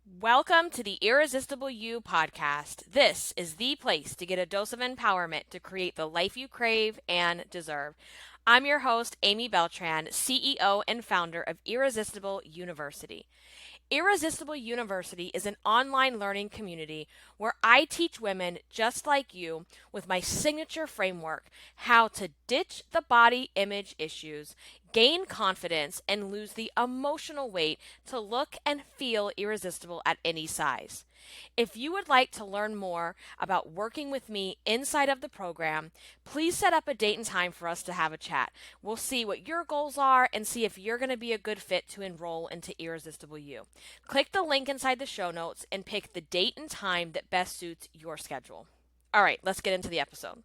Welcome to the Irresistible You podcast. This is the place to get a dose of empowerment to create the life you crave and deserve. I'm your host, Amy Beltran, CEO and founder of Irresistible University. Irresistible University is an online learning community where I teach women just like you with my signature framework how to ditch the body image issues, gain confidence, and lose the emotional weight to look and feel irresistible at any size. If you would like to learn more about working with me inside of the program, please set up a date and time for us to have a chat. We'll see what your goals are and see if you're going to be a good fit to enroll into Irresistible You. Click the link inside the show notes and pick the date and time that best suits your schedule. All right, let's get into the episode.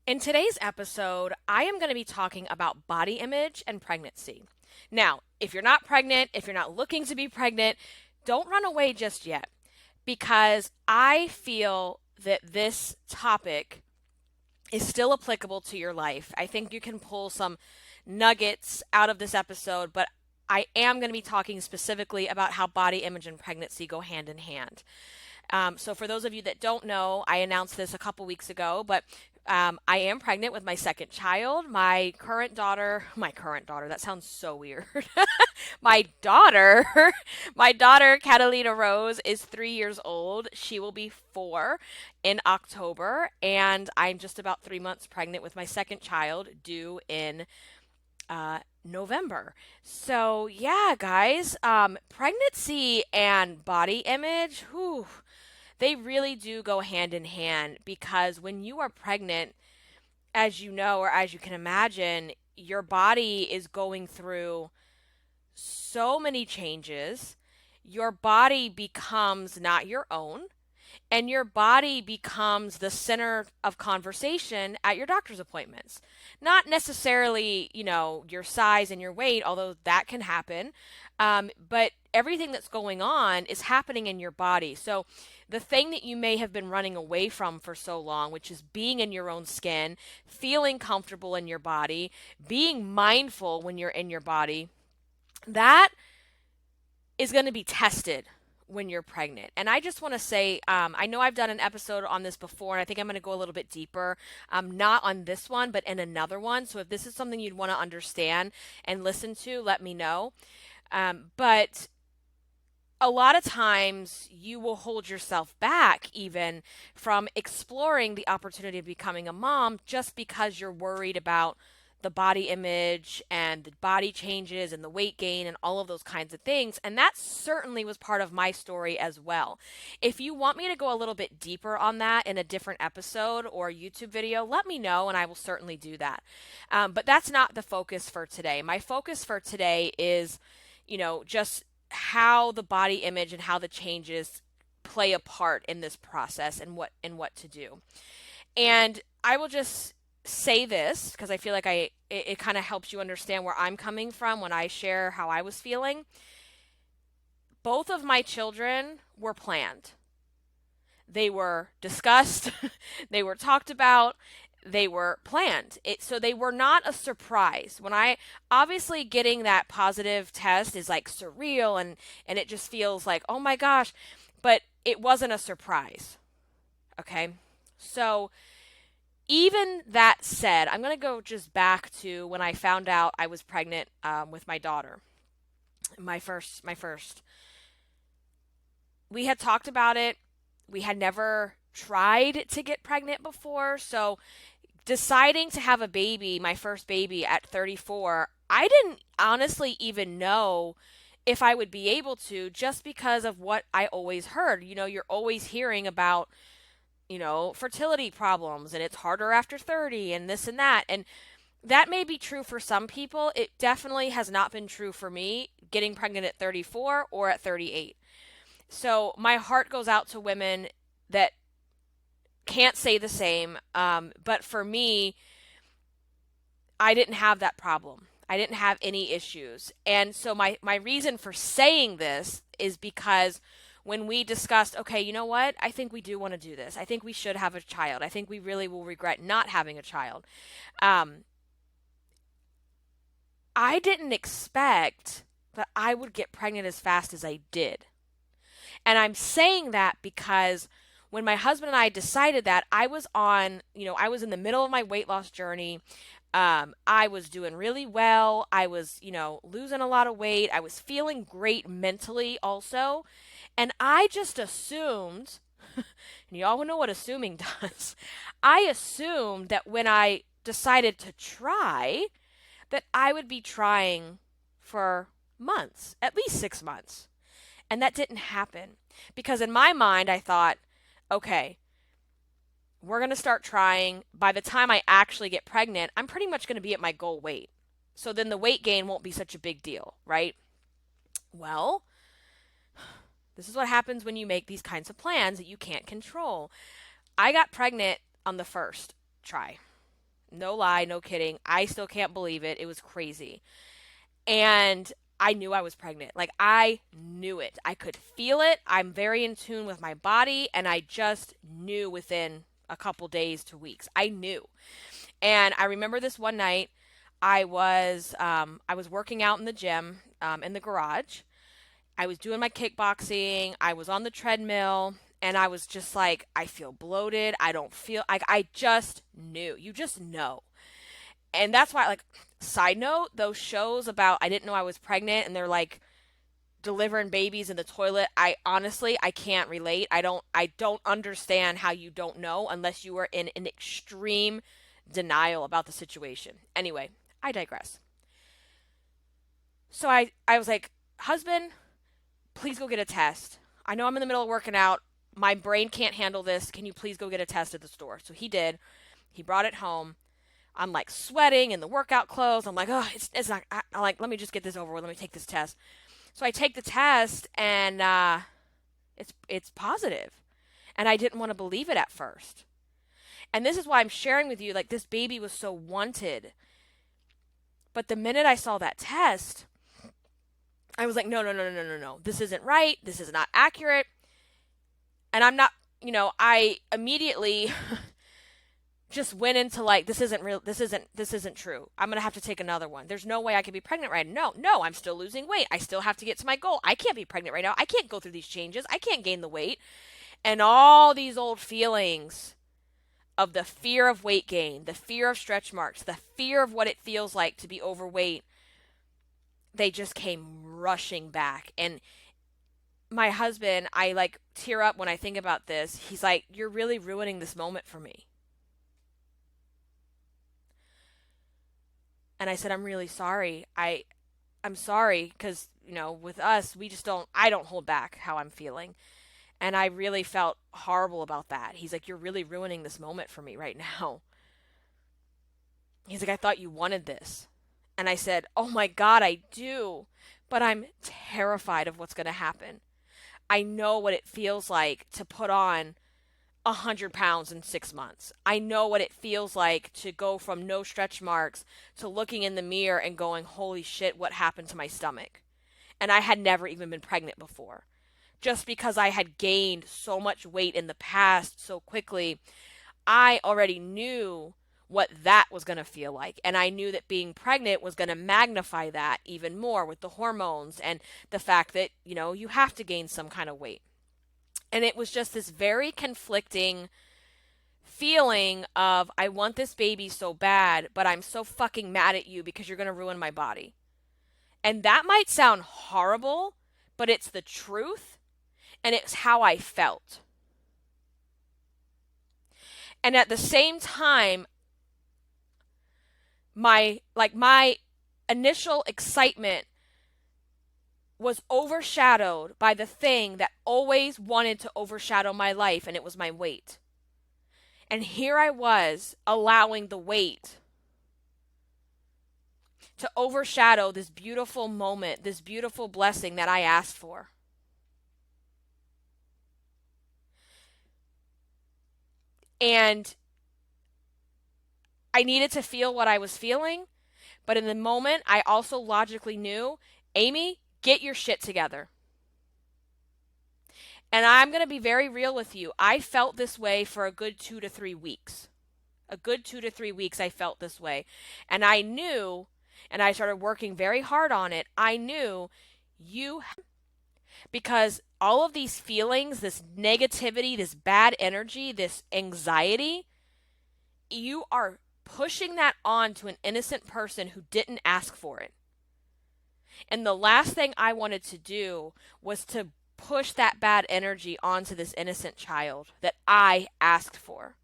In today's episode, I am going to be talking about body image and pregnancy. Now, if you're not pregnant, if you're not looking to be pregnant, don't run away just yet, because I feel that this topic is still applicable to your life. I think you can pull some nuggets out of this episode, but I am going to be talking specifically about how body image and pregnancy go hand in hand. So for those of you that don't know, I announced this a couple weeks ago, but I am pregnant with my second child. My current daughter, that sounds so weird. my daughter, my daughter, Catalina Rose, is 3 years old. She will be 4 in October, and I'm just about 3 months pregnant with my second child, due in November. So yeah, guys, pregnancy and body image, whew, they really do go hand in hand, because when you are pregnant, as you know, or as you can imagine, your body is going through so many changes. Your body becomes not your own, and your body becomes the center of conversation at your doctor's appointments. Not necessarily, your size and your weight, although that can happen, but everything that's going on is happening in your body. So the thing that you may have been running away from for so long, which is being in your own skin, feeling comfortable in your body, being mindful when you're in your body, that is going to be tested when you're pregnant. And I just want to say, I know I've done an episode on this before, and I think I'm going to go a little bit deeper, not on this one, but in another one. So if this is something you'd want to understand and listen to, let me know. But a lot of times you will hold yourself back even from exploring the opportunity of becoming a mom, just because you're worried about the body image and the body changes and the weight gain and all of those kinds of things. And that certainly was part of my story as well. If you want me to go a little bit deeper on that in a different episode or YouTube video, let me know and I will certainly do that. But that's not the focus for today. My focus for today is, just how the body image and how the changes play a part in this process and what to do. And I will just say this because I feel like it kind of helps you understand where I'm coming from when I share how I was feeling. Both of my children were planned. They were discussed, they were talked about, they were planned. So they were not a surprise. When I obviously getting that positive test is like surreal and it just feels like, oh my gosh, but it wasn't a surprise. Okay? So even that said, I'm going to go just back to when I found out I was pregnant with my daughter. My first. We had talked about it. We had never tried to get pregnant before. So deciding to have a baby, my first baby at 34, I didn't honestly even know if I would be able to, just because of what I always heard. You're always hearing about fertility problems and it's harder after 30 and this and that. And that may be true for some people. It definitely has not been true for me getting pregnant at 34 or at 38. So my heart goes out to women that can't say the same. But for me, I didn't have that problem. I didn't have any issues. And so my reason for saying this is because when we discussed, okay, you know what? I think we do want to do this. I think we should have a child. I think we really will regret not having a child. I didn't expect that I would get pregnant as fast as I did. And I'm saying that because when my husband and I decided that, I was on, I was in the middle of my weight loss journey. I was doing really well. I was, losing a lot of weight. I was feeling great mentally also. And I just assumed, and y'all know what assuming does. I assumed that when I decided to try, that I would be trying for months, at least 6 months. And that didn't happen because in my mind, I thought, okay, we're going to start trying. By the time I actually get pregnant, I'm pretty much going to be at my goal weight. So then the weight gain won't be such a big deal, right? Well, this is what happens when you make these kinds of plans that you can't control. I got pregnant on the first try. No lie, no kidding. I still can't believe it. It was crazy. And I knew I was pregnant. Like, I knew it. I could feel it. I'm very in tune with my body, and I just knew within a couple days to weeks. I knew. And I remember this one night, I was working out in the gym, in the garage. I was doing my kickboxing. I was on the treadmill, and I was just like, I feel bloated. I don't feel like, I just knew. You just know. And that's why, like, side note, those shows about I didn't know I was pregnant and they're like delivering babies in the toilet, I can't relate. I don't understand how you don't know unless you are in an extreme denial about the situation. Anyway, I digress. So I was like, husband, please go get a test. I know I'm in the middle of working out. My brain can't handle this. Can you please go get a test at the store? So he did. He brought it home. I'm like sweating in the workout clothes. I'm like, oh, it's not. I'm like, let me just get this over with. Let me take this test. So I take the test, and it's positive, and I didn't want to believe it at first. And this is why I'm sharing with you. Like, this baby was so wanted, but the minute I saw that test, I was like, no, no, no, no, no, no, no. This isn't right. This is not accurate. And I'm not. I immediately just went into like, this isn't real. This isn't true. I'm going to have to take another one. There's no way I can be pregnant right now. No, I'm still losing weight. I still have to get to my goal. I can't be pregnant right now. I can't go through these changes. I can't gain the weight. And all these old feelings of the fear of weight gain, the fear of stretch marks, the fear of what it feels like to be overweight, they just came rushing back. And my husband, I like tear up when I think about this. He's like, you're really ruining this moment for me. And I said, I'm really sorry. I'm sorry because, with us, I don't hold back how I'm feeling. And I really felt horrible about that. He's like, you're really ruining this moment for me right now. He's like, I thought you wanted this. And I said, oh my God, I do. But I'm terrified of what's going to happen. I know what it feels like to put on 100 pounds in 6 months. I know what it feels like to go from no stretch marks to looking in the mirror and going, holy shit, what happened to my stomach? And I had never even been pregnant before. Just because I had gained so much weight in the past so quickly, I already knew what that was going to feel like. And I knew that being pregnant was going to magnify that even more with the hormones and the fact that, you have to gain some kind of weight. And it was just this very conflicting feeling of, I want this baby so bad, but I'm so fucking mad at you because you're going to ruin my body. And that might sound horrible, but it's the truth, and it's how I felt. And at the same time, my initial excitement was overshadowed by the thing that always wanted to overshadow my life, and it was my weight. And here I was allowing the weight to overshadow this beautiful moment, this beautiful blessing that I asked for. And I needed to feel what I was feeling, but in the moment, I also logically knew, Amy, get your shit together. And I'm going to be very real with you. I felt this way for a good 2 to 3 weeks. A good 2 to 3 weeks I felt this way. And I knew, and I started working very hard on it, I knew you, because all of these feelings, this negativity, this bad energy, this anxiety, you are pushing that on to an innocent person who didn't ask for it. And the last thing I wanted to do was to push that bad energy onto this innocent child that I asked for.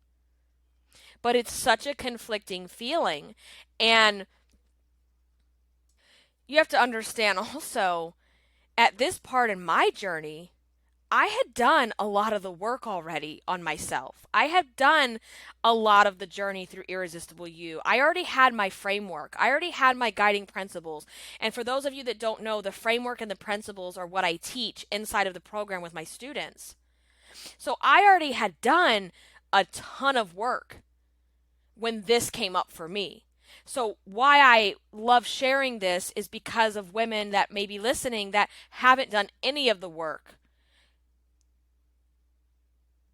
But it's such a conflicting feeling. And you have to understand also, at this part in my journey, I had done a lot of the work already on myself. I had done a lot of the journey through Irresistible You. I already had my framework. I already had my guiding principles. And for those of you that don't know, the framework and the principles are what I teach inside of the program with my students. So I already had done a ton of work when this came up for me. So why I love sharing this is because of women that may be listening that haven't done any of the work.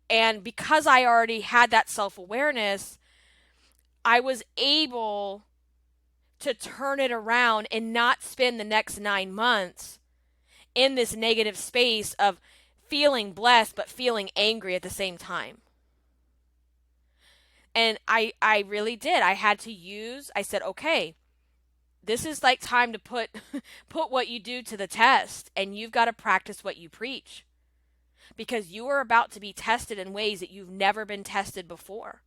And because I already had that self-awareness, I was able to turn it around and not spend the next 9 months in this negative space of feeling blessed but feeling angry at the same time. And I really did. I said, okay, this is like time to put what you do to the test, and you've got to practice what you preach. Because you are about to be tested in ways that you've never been tested before.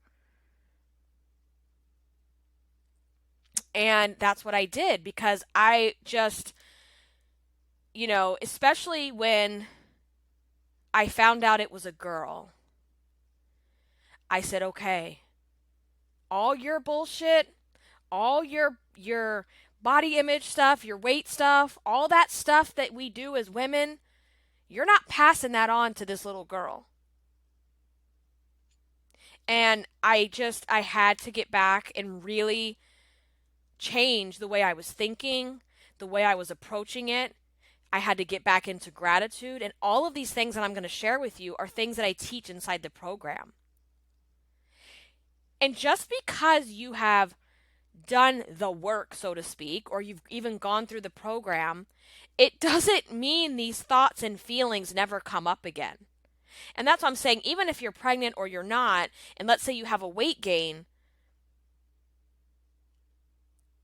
And that's what I did, because I just, especially when I found out it was a girl, I said, okay, all your bullshit, all your body image stuff, your weight stuff, all that stuff that we do as women, you're not passing that on to this little girl. And I had to get back and really change the way I was thinking, the way I was approaching it. I had to get back into gratitude. And all of these things that I'm going to share with you are things that I teach inside the program. And just because you have done the work, so to speak, or you've even gone through the program, it doesn't mean these thoughts and feelings never come up again. And that's what I'm saying. Even if you're pregnant or you're not, and let's say you have a weight gain,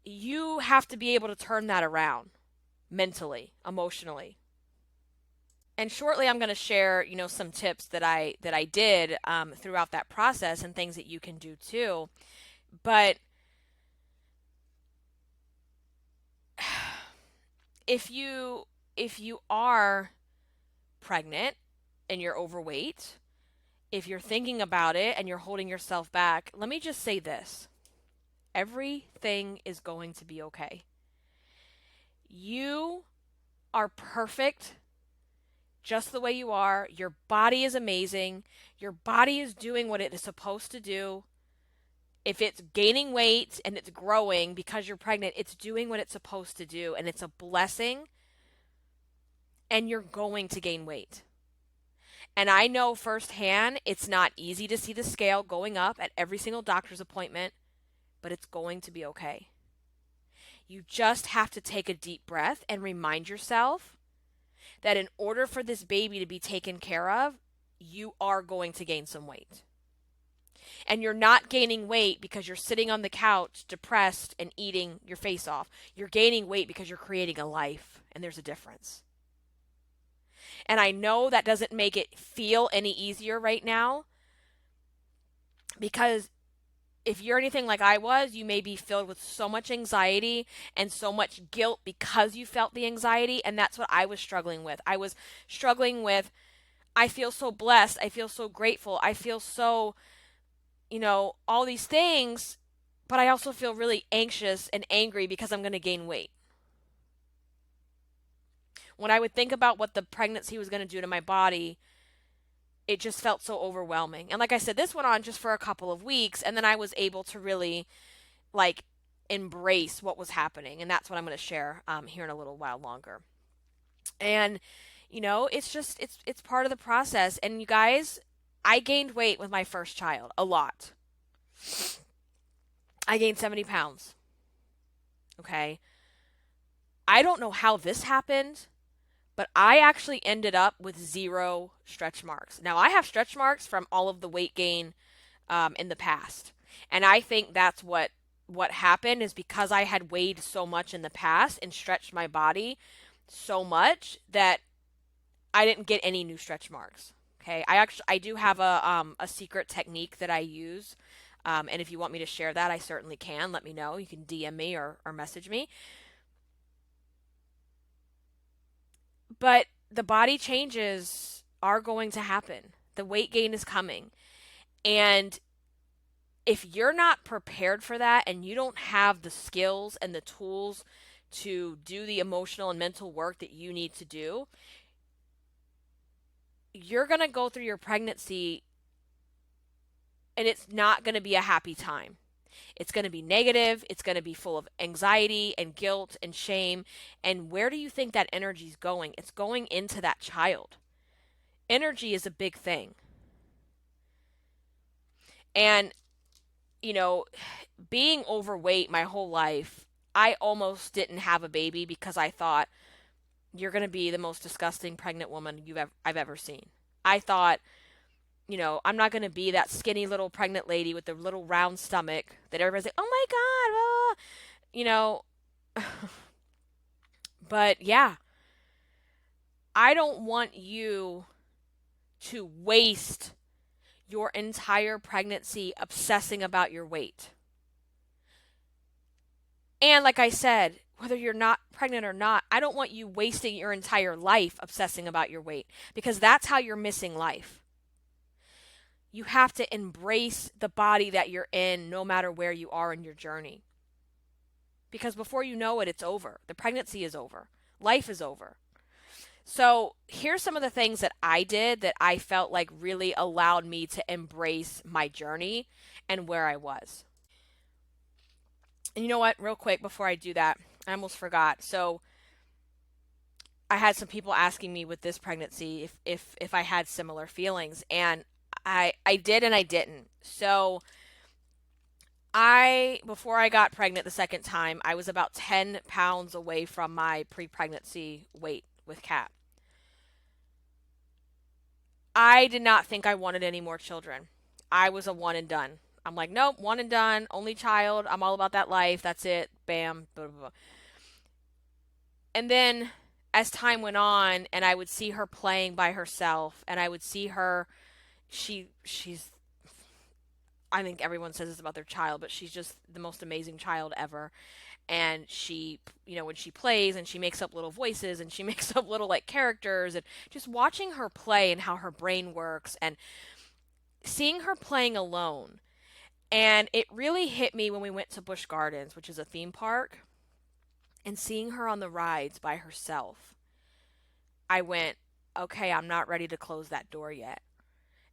you have to be able to turn that around mentally, emotionally. And shortly I'm going to share, some tips that I did throughout that process, and things that you can do too. But if you are pregnant and you're overweight, if you're thinking about it and you're holding yourself back, let me just say this. Everything is going to be okay. You are perfect just the way you are. Your body is amazing. Your body is doing what it is supposed to do. If it's gaining weight and it's growing because you're pregnant, it's doing what it's supposed to do, and it's a blessing, and you're going to gain weight. And I know firsthand it's not easy to see the scale going up at every single doctor's appointment, but it's going to be okay. You just have to take a deep breath and remind yourself that in order for this baby to be taken care of, you are going to gain some weight. And you're not gaining weight because you're sitting on the couch depressed and eating your face off. You're gaining weight because you're creating a life, and there's a difference. And I know that doesn't make it feel any easier right now, because if you're anything like I was, you may be filled with so much anxiety and so much guilt because you felt the anxiety, and that's what I was struggling with. I was struggling with, I feel so blessed, I feel so grateful, I feel so, all these things, but I also feel really anxious and angry because I'm going to gain weight. When I would think about what the pregnancy was going to do to my body, it just felt so overwhelming. And like I said, this went on just for a couple of weeks, and then I was able to really embrace what was happening. And that's what I'm going to share here in a little while longer. And, it's part of the process. And you guys, I gained weight with my first child, a lot. I gained 70 pounds. Okay. I don't know how this happened, but I actually ended up with zero stretch marks. Now, I have stretch marks from all of the weight gain in the past. And I think that's what happened is because I had weighed so much in the past and stretched my body so much that I didn't get any new stretch marks. Okay, I do have a secret technique that I use, and if you want me to share that, I certainly can. Let me know. You can DM me or message me. But the body changes are going to happen. The weight gain is coming, and if you're not prepared for that and you don't have the skills and the tools to do the emotional and mental work that you need to do, you're going to go through your pregnancy and it's not going to be a happy time. It's going to be negative. It's going to be full of anxiety and guilt and shame. And where do you think that energy is going? It's going into that child. Energy is a big thing. And, you know, being overweight my whole life, I almost didn't have a baby because I thought you're going to be the most disgusting pregnant woman I've ever seen. I thought, I'm not going to be that skinny little pregnant lady with the little round stomach that everybody's like, oh my God, you know. But yeah, I don't want you to waste your entire pregnancy obsessing about your weight. And like I said, whether you're not pregnant or not, I don't want you wasting your entire life obsessing about your weight because that's how you're missing life. You have to embrace the body that you're in no matter where you are in your journey. Because before you know it, it's over. The pregnancy is over. Life is over. So here's some of the things that I did that I felt like really allowed me to embrace my journey and where I was. And you know what? Real quick before I do that, I almost forgot. So I had some people asking me with this pregnancy if I had similar feelings, and I did and I didn't. So before I got pregnant the second time, I was about 10 pounds away from my pre-pregnancy weight with Kat. I did not think I wanted any more children. I was a one and done. I'm like, nope, one and done, only child. I'm all about that life. That's it. Bam. Blah, blah, blah. And then as time went on and I would see her playing by herself and I would see her, she's I think everyone says this about their child, but she's just the most amazing child ever. And she, when she plays and she makes up little voices and she makes up little like characters, and just watching her play and how her brain works and seeing her playing alone. And it really hit me when we went to Busch Gardens, which is a theme park, and seeing her on the rides by herself. I went, okay, I'm not ready to close that door yet.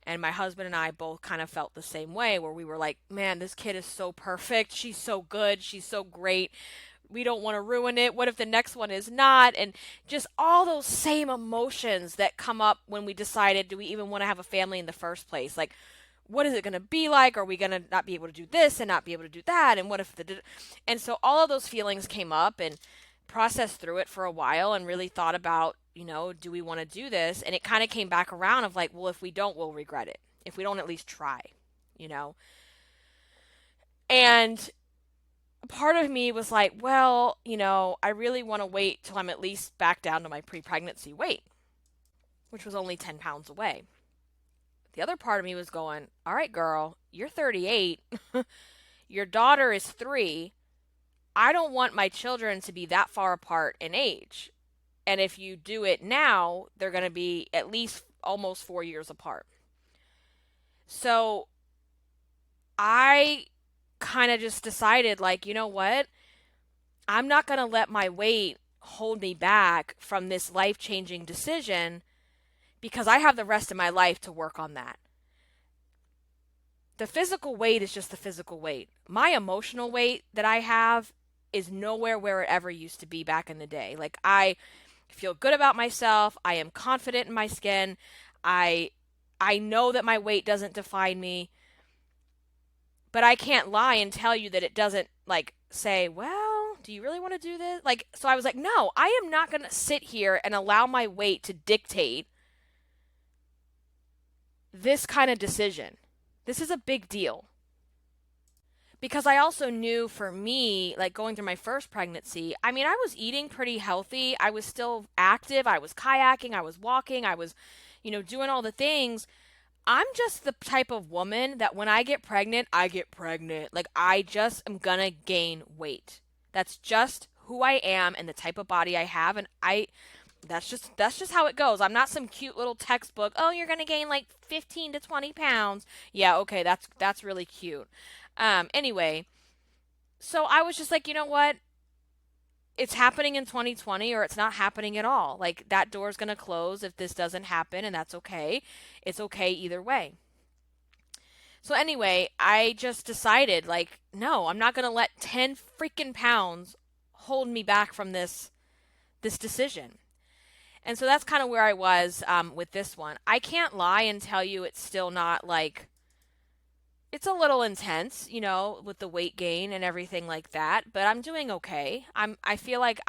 And my husband and I both kind of felt the same way, where we were like, man, this kid is so perfect. She's so good. She's so great. We don't want to ruin it. What if the next one is not? And just all those same emotions that come up when we decided, do we even want to have a family in the first place? Like, what is it going to be like? Are we going to not be able to do this and not be able to do that? And what if and so all of those feelings came up, and processed through it for a while and really thought about, do we want to do this? And it kind of came back around of like, well, if we don't, we'll regret it. If we don't at least try, you know? And part of me was like, well, I really want to wait till I'm at least back down to my pre-pregnancy weight, which was only 10 pounds away. The other part of me was going, all right, girl, you're 38. Your daughter is 3. I don't want my children to be that far apart in age. And if you do it now, they're going to be at least almost 4 years apart. So I kind of just decided, like, you know what? I'm not going to let my weight hold me back from this life-changing decision, because I have the rest of my life to work on that. The physical weight is just the physical weight. My emotional weight that I have is nowhere where it ever used to be back in the day. Like, I feel good about myself. I am confident in my skin. I know that my weight doesn't define me. But I can't lie and tell you that it doesn't, like, say, well, Do you really want to do this? Like, so I was like, no, I am not going to sit here and allow my weight to dictate this kind of decision. This is a big deal. Because I also knew for me, like going through my first pregnancy, I mean, I was eating pretty healthy. I was still active. I was kayaking. I was walking. I was, doing all the things. I'm just the type of woman that when I get pregnant, I get pregnant. Like, I just am gonna gain weight. That's just who I am and the type of body I have. And that's just how it goes. I'm not some cute little textbook. Oh, you're gonna gain like 15 to 20 pounds. Yeah, okay, that's really cute. Anyway, so I was just like, you know what? It's happening in 2020 or it's not happening at all. Like that door's going to close if this doesn't happen, and that's okay. It's okay either way. So anyway, I just decided like, no, I'm not going to let 10 freaking pounds hold me back from this decision. And so that's kind of where I was with this one. I can't lie and tell you it's still not like it's a little intense, with the weight gain and everything like that, but I'm doing okay. I feel like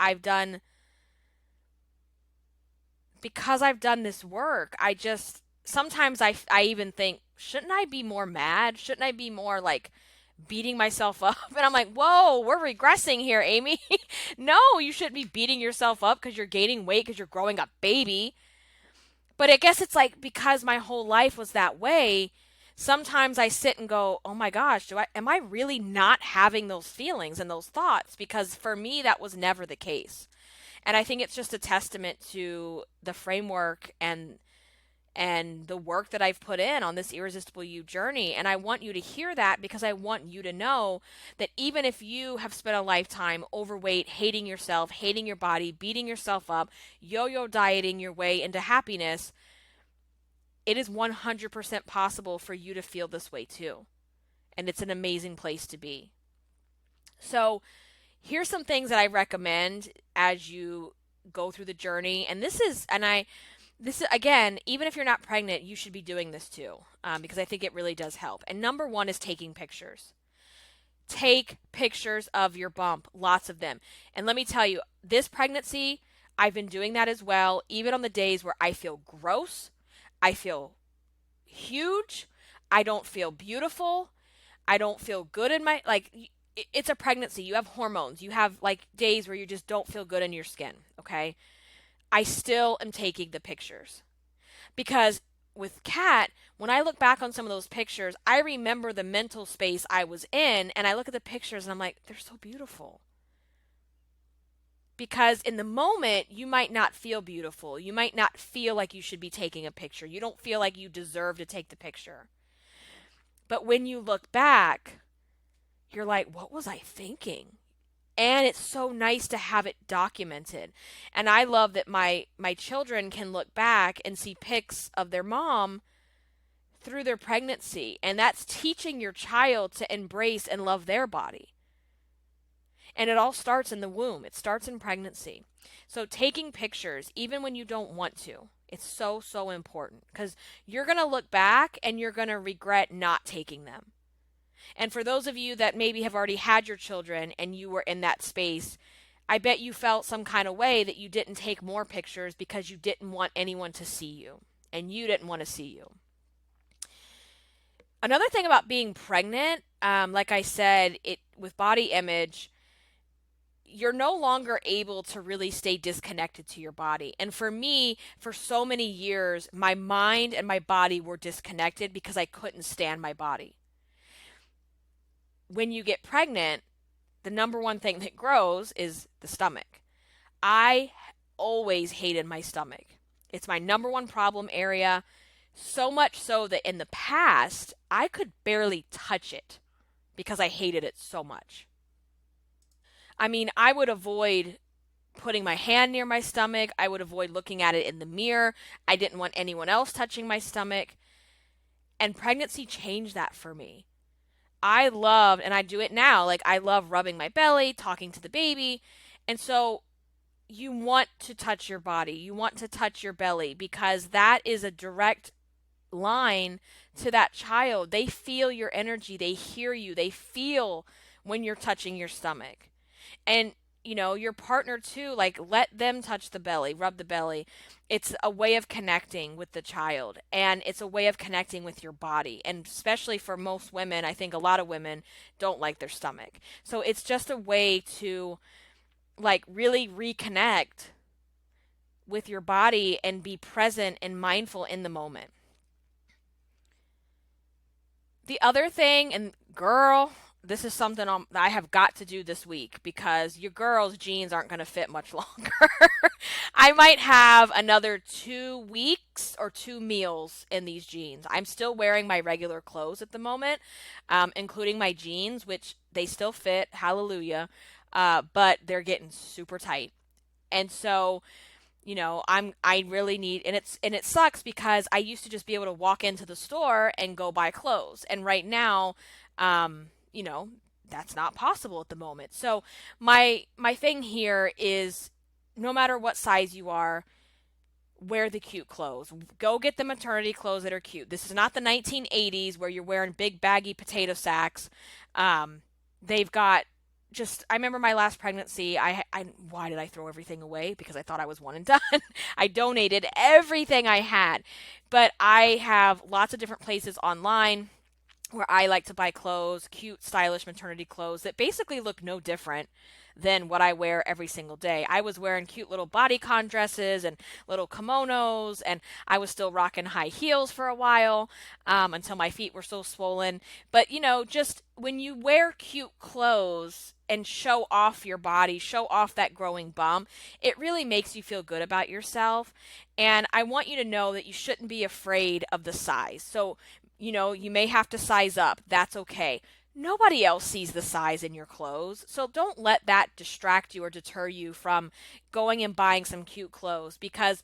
because I've done this work, I just sometimes I even think, shouldn't I be more mad? Shouldn't I be more like beating myself up? And I'm like, "Whoa, we're regressing here, Amy." No, you shouldn't be beating yourself up because you're gaining weight because you're growing a baby. But I guess it's like because my whole life was that way, sometimes I sit and go, "Oh my gosh, am I really not having those feelings and those thoughts?" Because for me that was never the case. And I think it's just a testament to the framework and the work that I've put in on this Irresistible You journey. And I want you to hear that because I want you to know that even if you have spent a lifetime overweight, hating yourself, hating your body, beating yourself up, yo-yo dieting your way into happiness, it is 100% possible for you to feel this way too. And it's an amazing place to be. So, here's some things that I recommend as you go through the journey. And this is again, even if you're not pregnant, you should be doing this too, because I think it really does help. And number one is taking pictures. Take pictures of your bump, lots of them. And let me tell you, this pregnancy, I've been doing that as well, even on the days where I feel gross, I feel huge, I don't feel beautiful, I don't feel good in my, like, it's a pregnancy. You have hormones. You have like days where you just don't feel good in your skin, okay? I still am taking the pictures. Because with Kat, when I look back on some of those pictures, I remember the mental space I was in, and I look at the pictures and I'm like, they're so beautiful. Because in the moment, you might not feel beautiful. You might not feel like you should be taking a picture. You don't feel like you deserve to take the picture. But when you look back, you're like, what was I thinking? And it's so nice to have it documented. And I love that my children can look back and see pics of their mom through their pregnancy. And that's teaching your child to embrace and love their body. And it all starts in the womb. It starts in pregnancy. So taking pictures, even when you don't want to, it's so, so important. Because you're going to look back and you're going to regret not taking them. And for those of you that maybe have already had your children and you were in that space, I bet you felt some kind of way that you didn't take more pictures because you didn't want anyone to see you. And you didn't want to see you. Another thing about being pregnant, like I said, with body image, you're no longer able to really stay disconnected to your body. And for me, for so many years, my mind and my body were disconnected because I couldn't stand my body. When you get pregnant, the number one thing that grows is the stomach. I always hated my stomach. It's my number one problem area, so much so that in the past, I could barely touch it because I hated it so much. I mean, I would avoid putting my hand near my stomach. I would avoid looking at it in the mirror. I didn't want anyone else touching my stomach. And pregnancy changed that for me. I loved, and I do it now, like I love rubbing my belly, talking to the baby. And so you want to touch your body. You want to touch your belly because that is a direct line to that child. They feel your energy. They hear you. They feel when you're touching your stomach. And your partner too, like let them touch the belly, rub the belly. It's a way of connecting with the child, and it's a way of connecting with your body. And especially for most women, I think a lot of women don't like their stomach. So it's just a way to like really reconnect with your body and be present and mindful in the moment. The other thing, and girl, this is something I have got to do this week because your girl's jeans aren't going to fit much longer. I might have another 2 weeks or 2 meals in these jeans. I'm still wearing my regular clothes at the moment, including my jeans, which they still fit, hallelujah, but they're getting super tight. And so I really need, and it sucks because I used to just be able to walk into the store and go buy clothes. And right now, um, you know, that's not possible at the moment. So my thing here is no matter what size you are, wear the cute clothes. Go get the maternity clothes that are cute. This is not the 1980s where you're wearing big baggy potato sacks. They've got just I remember my last pregnancy. I why did I throw everything away? Because I thought I was one and done. I donated everything I had. But I have lots of different places online where I like to buy clothes, cute, stylish maternity clothes that basically look no different than what I wear every single day. I was wearing cute little bodycon dresses and little kimonos, and I was still rocking high heels for a while until my feet were so swollen. But, just when you wear cute clothes and show off your body, show off that growing bump, it really makes you feel good about yourself. And I want you to know that you shouldn't be afraid of the size. So, you may have to size up. That's okay. Nobody else sees the size in your clothes, so don't let that distract you or deter you from going and buying some cute clothes because,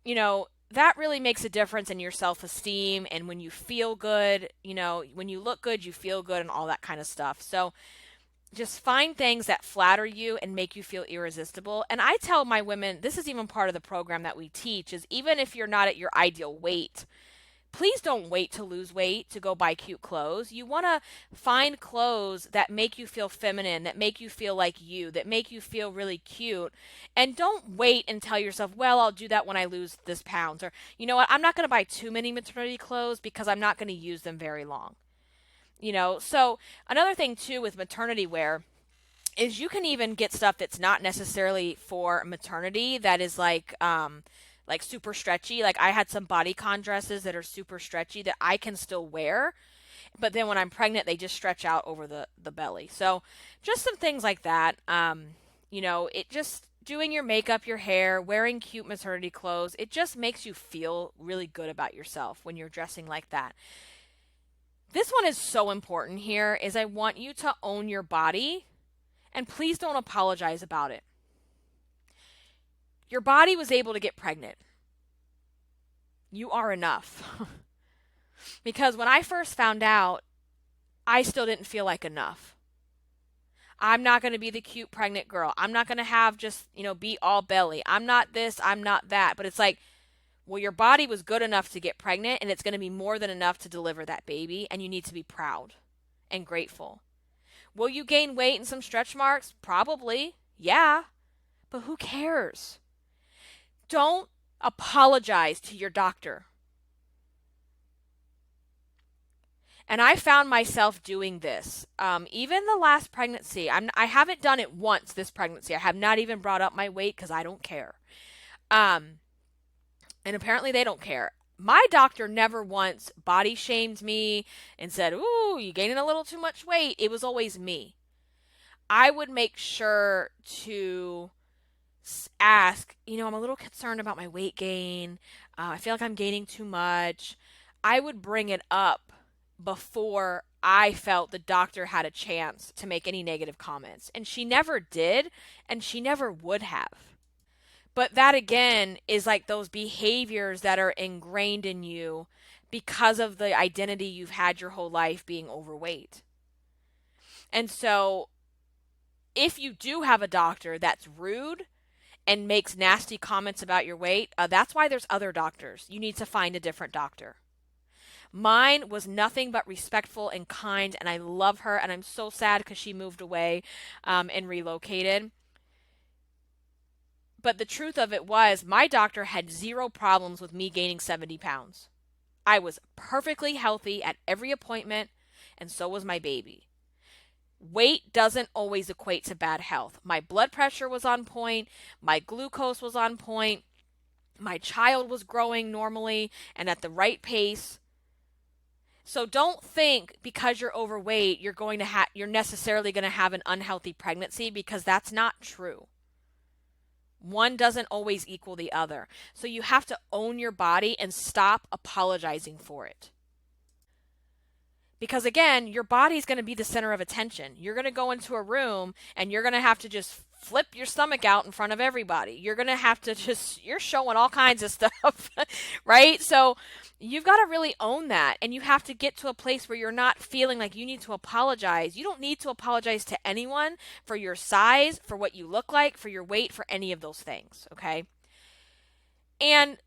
that really makes a difference in your self-esteem and when you feel good, when you look good, you feel good and all that kind of stuff. So just find things that flatter you and make you feel irresistible. And I tell my women, this is even part of the program that we teach, is even if you're not at your ideal weight, please don't wait to lose weight to go buy cute clothes. You want to find clothes that make you feel feminine, that make you feel like you, that make you feel really cute. And don't wait and tell yourself, well, I'll do that when I lose this pounds. Or, you know what, I'm not going to buy too many maternity clothes because I'm not going to use them very long. So another thing too with maternity wear is you can even get stuff that's not necessarily for maternity that is like super stretchy. Like I had some bodycon dresses that are super stretchy that I can still wear, but then when I'm pregnant they just stretch out over the belly. So just some things like that. It just doing your makeup, your hair, wearing cute maternity clothes, it just makes you feel really good about yourself when you're dressing like that. This one is so important here is I want you to own your body and please don't apologize about it. Your body was able to get pregnant. You are enough. Because when I first found out, I still didn't feel like enough. I'm not going to be the cute pregnant girl. I'm not going to have just, be all belly. I'm not this, I'm not that. But it's like, well, your body was good enough to get pregnant and it's going to be more than enough to deliver that baby. And you need to be proud and grateful. Will you gain weight and some stretch marks? Probably. Yeah. But who cares? Don't apologize to your doctor. And I found myself doing this. Even the last pregnancy, I haven't done it once this pregnancy. I have not even brought up my weight because I don't care. And apparently they don't care. My doctor never once body shamed me and said, ooh, you're gaining a little too much weight. It was always me. I would make sure to ask, I'm a little concerned about my weight gain. I feel like I'm gaining too much. I would bring it up before I felt the doctor had a chance to make any negative comments. And she never did, and she never would have. But that again is like those behaviors that are ingrained in you because of the identity you've had your whole life being overweight. And so if you do have a doctor that's rude and makes nasty comments about your weight, that's why there's other doctors. You need to find a different doctor. Mine was nothing but respectful and kind, and I love her, and I'm so sad because she moved away and relocated. But the truth of it was, my doctor had zero problems with me gaining 70 pounds. I was perfectly healthy at every appointment, and so was my baby. Weight doesn't always equate to bad health. My blood pressure was on point, my glucose was on point, my child was growing normally and at the right pace. So don't think because you're overweight you're necessarily going to have an unhealthy pregnancy, because that's not true. One doesn't always equal the other. So you have to own your body and stop apologizing for it. Because again, your body's going to be the center of attention. You're going to go into a room and you're going to have to just flip your stomach out in front of everybody. You're going to have to you're showing all kinds of stuff, right? So you've got to really own that. And you have to get to a place where you're not feeling like you need to apologize. You don't need to apologize to anyone for your size, for what you look like, for your weight, for any of those things, okay? And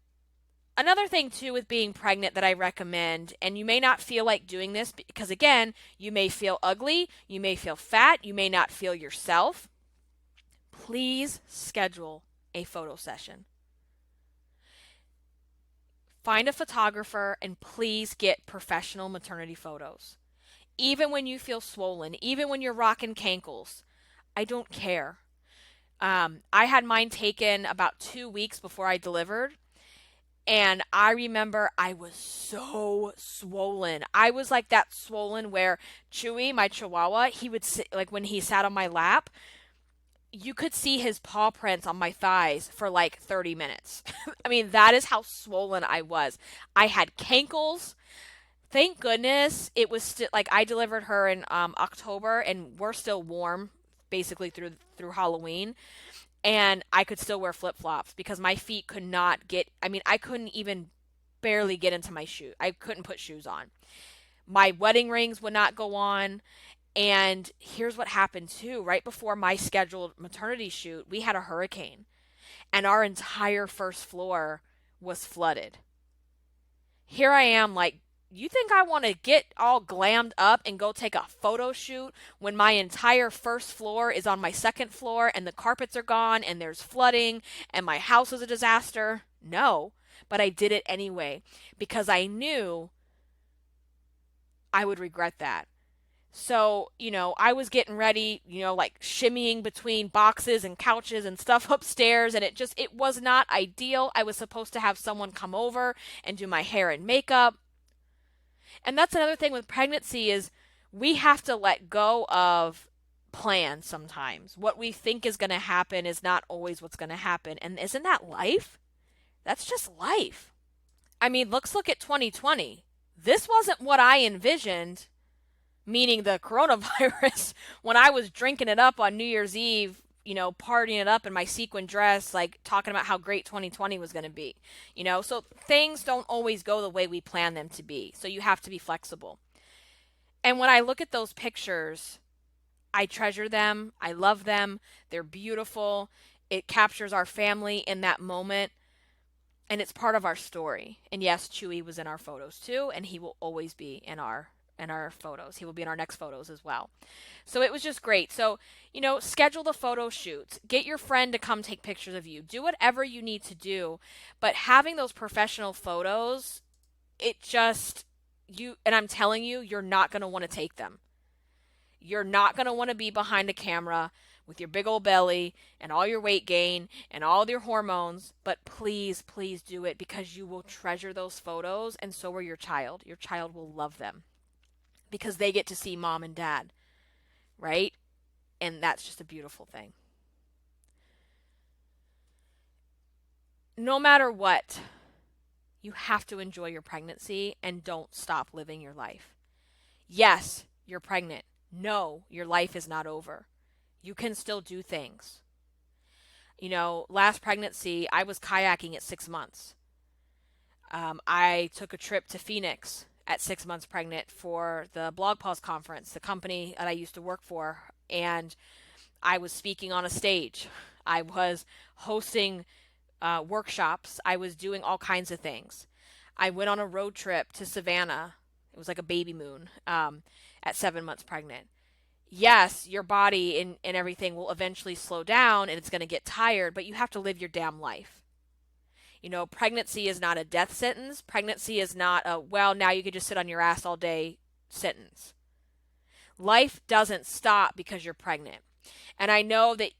another thing too with being pregnant that I recommend, and you may not feel like doing this because again, you may feel ugly, you may feel fat, you may not feel yourself. Please schedule a photo session. Find a photographer and please get professional maternity photos. Even when you feel swollen, even when you're rocking cankles, I don't care. I had mine taken about 2 weeks before I delivered. And I remember I was so swollen. I was like that swollen where Chewy, my chihuahua, he would sit, like when he sat on my lap, you could see his paw prints on my thighs for like 30 minutes. I mean, that is how swollen I was. I had cankles. Thank goodness it was still like I delivered her in October and we're still warm basically through Halloween. And I could still wear flip-flops because my feet could not I couldn't even barely get into my shoe. I couldn't put shoes on. My wedding rings would not go on. And here's what happened too. Right before my scheduled maternity shoot, we had a hurricane and our entire first floor was flooded. Here I am like, you think I want to get all glammed up and go take a photo shoot when my entire first floor is on my second floor and the carpets are gone and there's flooding and my house is a disaster? No, but I did it anyway because I knew I would regret that. So, I was getting ready, like shimmying between boxes and couches and stuff upstairs, and it was not ideal. I was supposed to have someone come over and do my hair and makeup. And that's another thing with pregnancy is we have to let go of plans sometimes. What we think is going to happen is not always what's going to happen. And isn't that life? That's just life. I mean, let's look at 2020. This wasn't what I envisioned, meaning the coronavirus, when I was drinking it up on New Year's Eve, partying it up in my sequin dress, like talking about how great 2020 was going to be. So things don't always go the way we plan them to be. So you have to be flexible. And when I look at those pictures, I treasure them. I love them. They're beautiful. It captures our family in that moment. And it's part of our story. And yes, Chewy was in our photos too, and he will always be in our photos. He will be in our next photos as well. So it was just great. So, schedule the photo shoots. Get your friend to come take pictures of you. Do whatever you need to do. But having those professional photos, and I'm telling you, you're not going to want to take them. You're not going to want to be behind a camera with your big old belly and all your weight gain and all your hormones, but please, please do it because you will treasure those photos and so will your child. Your child will love them because they get to see mom and dad, right? And that's just a beautiful thing. No matter what, you have to enjoy your pregnancy and don't stop living your life. Yes, you're pregnant. No, your life is not over. You can still do things. Last pregnancy, I was kayaking at 6 months. I took a trip to Phoenix at 6 months pregnant for the Blog Pause conference, the company that I used to work for. And I was speaking on a stage. I was hosting workshops. I was doing all kinds of things. I went on a road trip to Savannah. It was like a baby moon at 7 months pregnant. yes, your body and everything will eventually slow down and it's going to get tired, but you have to live your damn life. Pregnancy is not a death sentence. Pregnancy is not a, well, now you can just sit on your ass all day sentence. Life doesn't stop because you're pregnant. And I know that,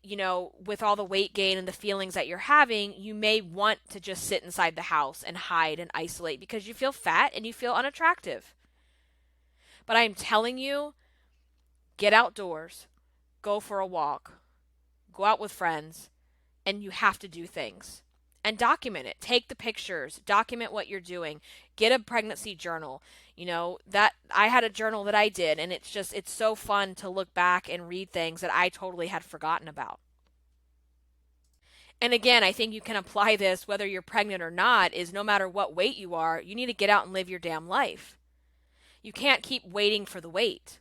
with all the weight gain and the feelings that you're having, you may want to just sit inside the house and hide and isolate because you feel fat and you feel unattractive. But I am telling you, get outdoors, go for a walk, go out with friends, and you have to do things. And document it. Take the pictures, document what you're doing. Get a pregnancy journal. That I had a journal that I did, and it's so fun to look back and read things that I totally had forgotten about. And again, I think you can apply this whether you're pregnant or not, is no matter what weight you are, you need to get out and live your damn life. You can't keep waiting for the weight.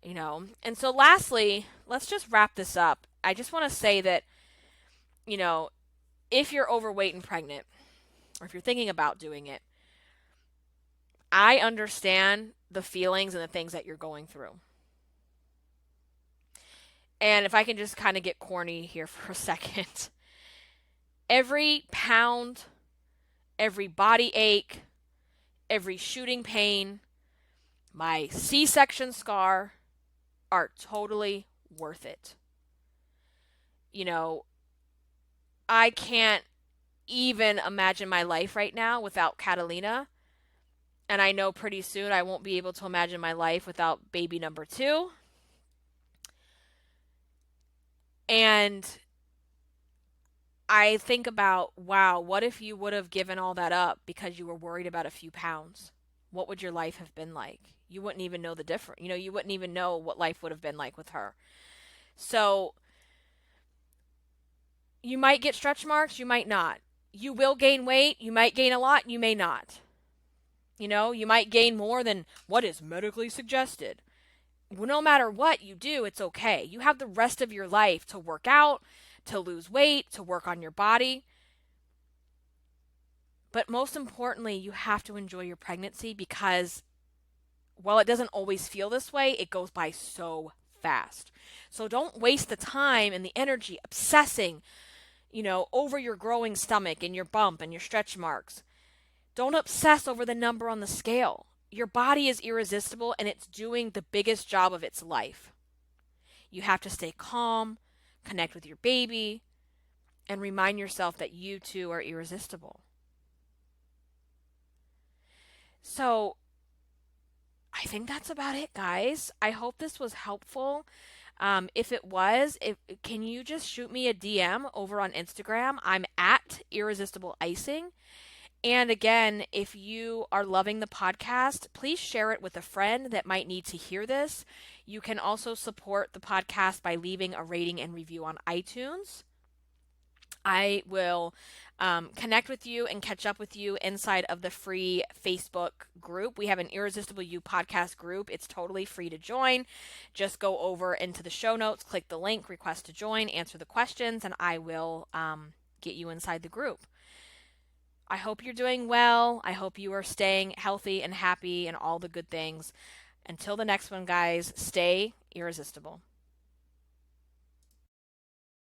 And so lastly, let's just wrap this up. I just want to say that, you know, if you're overweight and pregnant, or if you're thinking about doing it, I understand the feelings and the things that you're going through. And if I can just kind of get corny here for a second, every pound, every body ache, every shooting pain, my C-section scar are totally worth it. I can't even imagine my life right now without Catalina. And I know pretty soon I won't be able to imagine my life without baby number 2. And I think about, wow, what if you would have given all that up because you were worried about a few pounds? What would your life have been like? You wouldn't even know the difference. You wouldn't even know what life would have been like with her. So you might get stretch marks, you might not. You will gain weight, you might gain a lot, you may not. You might gain more than what is medically suggested. Well, no matter what you do, it's okay. You have the rest of your life to work out, to lose weight, to work on your body. But most importantly, you have to enjoy your pregnancy because while it doesn't always feel this way, it goes by so fast. So don't waste the time and the energy obsessing, over your growing stomach and your bump and your stretch marks. Don't obsess over the number on the scale. Your body is irresistible and it's doing the biggest job of its life. You have to stay calm, connect with your baby, and remind yourself that you too are irresistible. So, I think that's about it, guys. I hope this was helpful. If it was, can you just shoot me a DM over on Instagram? I'm at Irresistible Icing. And again, if you are loving the podcast, please share it with a friend that might need to hear this. You can also support the podcast by leaving a rating and review on iTunes. I will connect with you and catch up with you inside of the free Facebook group. We have an Irresistible You podcast group. It's totally free to join. Just go over into the show notes, click the link, request to join, answer the questions, and I will get you inside the group. I hope you're doing well. I hope you are staying healthy and happy and all the good things. Until the next one, guys, stay irresistible.